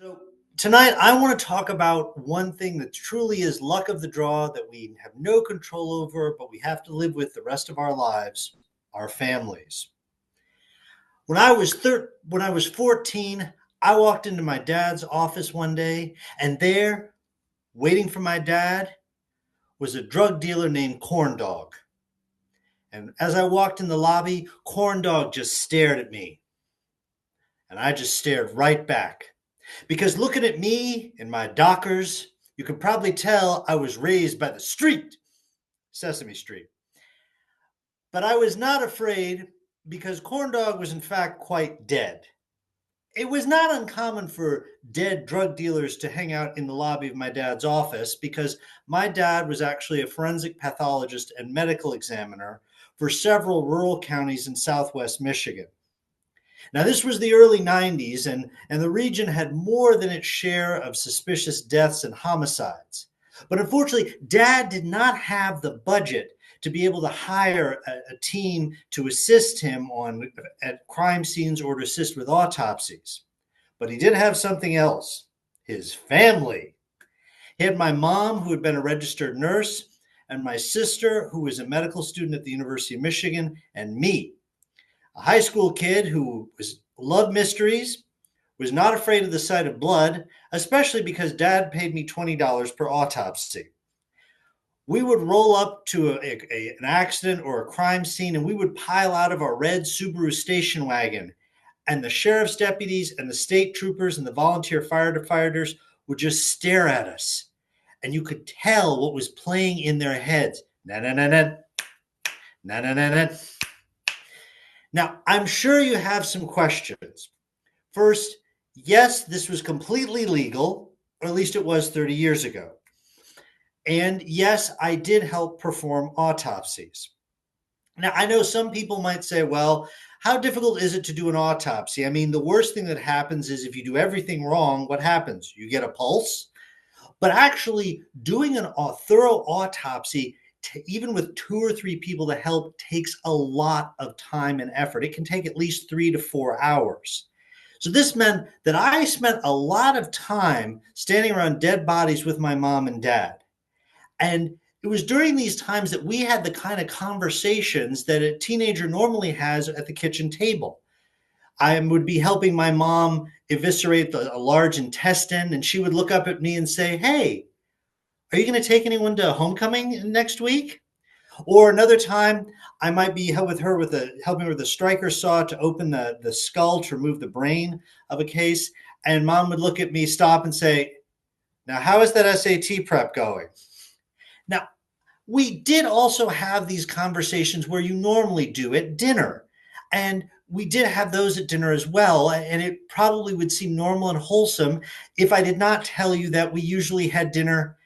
So tonight I want to talk about one thing that truly is luck of the draw that we have no control over, but we have to live with the rest of our lives, our families. When I was 14, I walked into my dad's office one day, and there, waiting for my dad, was a drug dealer named Corn Dog. And as I walked in the lobby, Corn Dog just stared at me, and I just stared right back. Because looking at me and my Dockers, you can probably tell I was raised by the street, Sesame Street. But I was not afraid because Corn Dog was in fact quite dead. It was not uncommon for dead drug dealers to hang out in the lobby of my dad's office because my dad was actually a forensic pathologist and medical examiner for several rural counties in southwest Michigan. Now, this was the early 90s, and the region had more than its share of suspicious deaths and homicides. But unfortunately, Dad did not have the budget to be able to hire a team to assist him at crime scenes or to assist with autopsies. But he did have something else: his family. He had my mom, who had been a registered nurse, and my sister, who was a medical student at the University of Michigan, and me, a high school kid who loved mysteries, was not afraid of the sight of blood, especially because Dad paid me $20 per autopsy. We would roll up to an accident or a crime scene, and we would pile out of our red Subaru station wagon, and the sheriff's deputies and the state troopers and the volunteer firefighters would just stare at us, and you could tell what was playing in their heads. Na na na na, na na na na. Now, I'm sure you have some questions. First, yes, this was completely legal, or at least it was 30 years ago. And yes, I did help perform autopsies. Now, I know some people might say, well, how difficult is it to do an autopsy? I mean, the worst thing that happens is if you do everything wrong, what happens? You get a pulse. But actually, doing a thorough autopsy, even with 2 or 3 people to help, takes a lot of time and effort. It can take at least 3 to 4 hours. So this meant that I spent a lot of time standing around dead bodies with my mom and dad. And it was during these times that we had the kind of conversations that a teenager normally has at the kitchen table. I would be helping my mom eviscerate a large intestine, and she would look up at me and say, "Hey, are you going to take anyone to homecoming next week?" Or another time, I might be helping her with a striker saw to open the skull to remove the brain of a case. And mom would look at me, stop, and say, "Now, how is that SAT prep going?" Now, we did also have these conversations where you normally do at dinner. And we did have those at dinner as well. And it probably would seem normal and wholesome if I did not tell you that we usually had dinner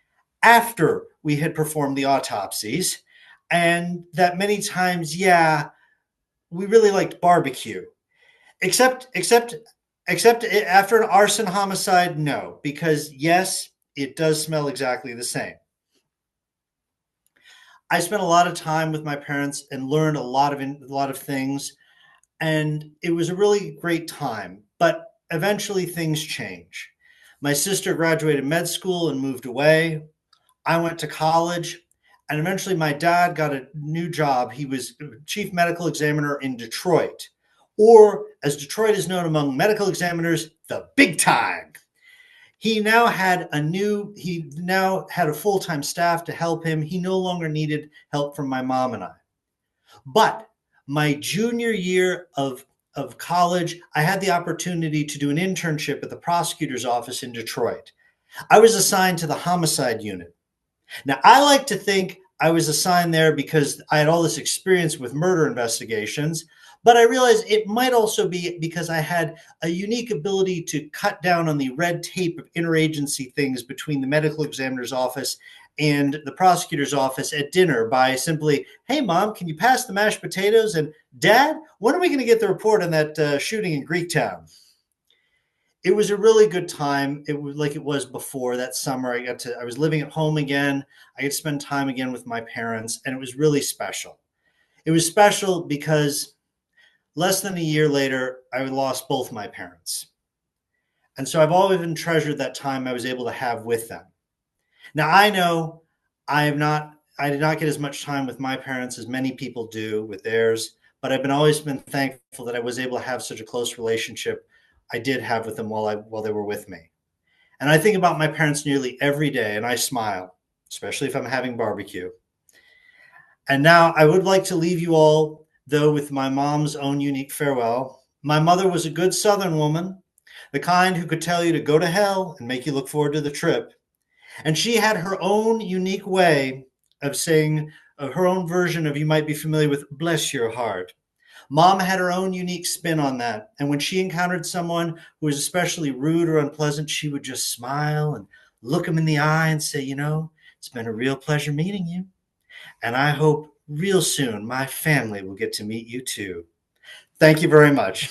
after we had performed the autopsies. And that many times, yeah, we really liked barbecue. Except, except, except after an arson homicide, no, because yes, it does smell exactly the same. I spent a lot of time with my parents and learned a lot of things, and it was a really great time. But eventually, things change. My sister graduated med school and moved away. I went to college, and eventually, my dad got a new job. He was chief medical examiner in Detroit, or as Detroit is known among medical examiners, the big time. He now had a full-time staff to help him. He no longer needed help from my mom and I. But my junior year of college, I had the opportunity to do an internship at the prosecutor's office in Detroit. I was assigned to the homicide unit. Now, I like to think I was assigned there because I had all this experience with murder investigations, but I realized it might also be because I had a unique ability to cut down on the red tape of interagency things between the medical examiner's office and the prosecutor's office at dinner by simply, "Hey, mom, can you pass the mashed potatoes?" And, "Dad, when are we going to get the report on that shooting in Greektown?" It was a really good time. It was like it was before that summer. I was living at home again. I could spend time again with my parents, and it was really special. It was special because less than a year later, I lost both my parents. And so I've always been treasured that time I was able to have with them. Now I know I did not get as much time with my parents as many people do with theirs, but I've been always been thankful that I was able to have such a close relationship I did have with them while they were with me. And I think about my parents nearly every day and I smile, especially if I'm having barbecue. And now I would like to leave you all, though, with my mom's own unique farewell. My mother was a good Southern woman, the kind who could tell you to go to hell and make you look forward to the trip. And she had her own unique way of saying, her own version of, you might be familiar with, bless your heart. Mom had her own unique spin on that. And when she encountered someone who was especially rude or unpleasant, she would just smile and look them in the eye and say, it's been a real pleasure meeting you. And I hope real soon my family will get to meet you too. Thank you very much.